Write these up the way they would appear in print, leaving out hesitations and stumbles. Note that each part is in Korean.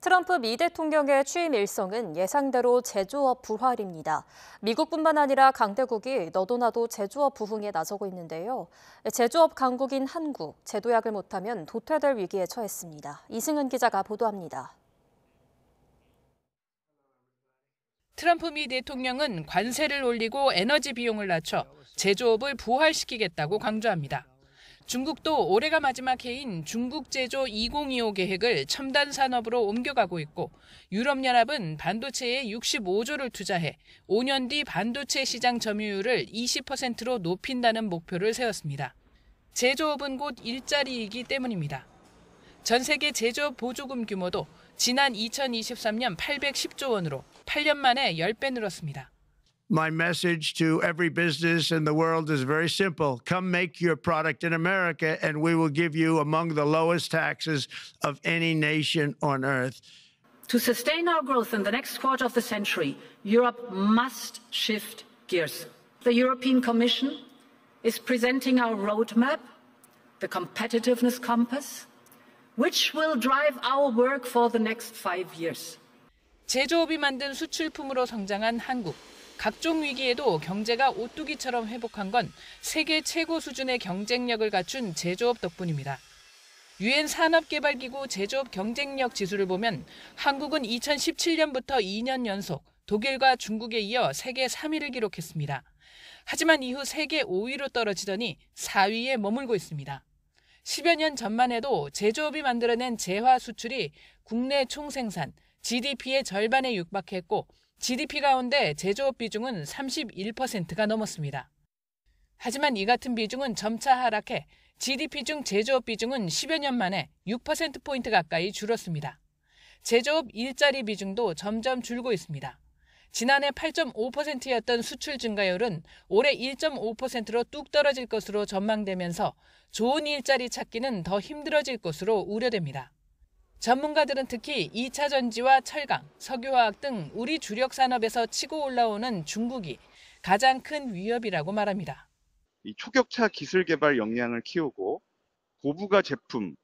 트럼프 미 대통령의 취임 일성은 예상대로 제조업 부활입니다. 미국뿐만 아니라 강대국이 너도나도 제조업 부흥에 나서고 있는데요. 제조업 강국인 한국, 제도약을 못하면 도태될 위기에 처했습니다. 이승은 기자가 보도합니다. 트럼프 미 대통령은 관세를 올리고 에너지 비용을 낮춰 제조업을 부활시키겠다고 강조합니다. 중국도 올해가 마지막 해인 중국 제조 2025 계획을 첨단 산업으로 옮겨가고 있고 유럽연합은 반도체에 65조를 투자해 5년 뒤 반도체 시장 점유율을 20%로 높인다는 목표를 세웠습니다. 제조업은 곧 일자리이기 때문입니다. 전 세계 제조업 보조금 규모도 지난 2023년 810조 원으로 8년 만에 10배 늘었습니다. My message to every business in the world is very simple. Come make your product in America and we will give you among the lowest taxes of any nation on earth. To sustain our growth in the next quarter of the century, Europe must shift gears. The European Commission is presenting our roadmap, the competitiveness compass, which will drive our work for the next 5 years. 제조업이 만든 수출품으로 성장한 한국. 각종 위기에도 경제가 오뚜기처럼 회복한 건 세계 최고 수준의 경쟁력을 갖춘 제조업 덕분입니다. 유엔 산업개발기구 제조업 경쟁력 지수를 보면 한국은 2017년부터 2년 연속 독일과 중국에 이어 세계 3위를 기록했습니다. 하지만 이후 세계 5위로 떨어지더니 4위에 머물고 있습니다. 10여 년 전만 해도 제조업이 만들어낸 재화 수출이 국내 총생산, GDP의 절반에 육박했고 GDP 가운데 제조업 비중은 31%가 넘었습니다. 하지만 이 같은 비중은 점차 하락해 GDP 중 제조업 비중은 10여 년 만에 6%포인트 가까이 줄었습니다. 제조업 일자리 비중도 점점 줄고 있습니다. 지난해 8.5%였던 수출 증가율은 올해 1.5%로 뚝 떨어질 것으로 전망되면서 좋은 일자리 찾기는 더 힘들어질 것으로 우려됩니다. 전문가들은 특히 2차 전지와 철강, 석유화학 등 우리 주력 산업에서 치고 올라오는 중국이 가장 큰 위협이라고 말합니다. 이 초격차 기술 개발 역량을 키우고 고부가 제품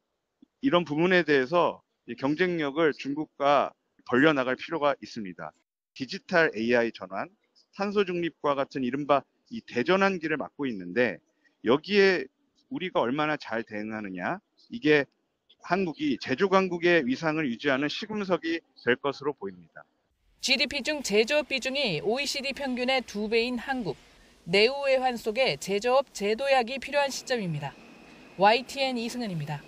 이런 부분에 대해서 경쟁력을 중국과 벌려나갈 필요가 있습니다. 디지털 AI 전환, 탄소 중립과 같은 이른바 이 대전환기를 맞고 있는데 여기에 우리가 얼마나 잘 대응하느냐 이게 한국이 제조 강국의 위상을 유지하는 시금석이 될 것으로 보입니다. GDP 중 제조업 비중이 OECD 평균의 2배인 한국. 내후의 환 속에 제조업 제도약이 필요한 시점입니다. YTN 이승은입니다.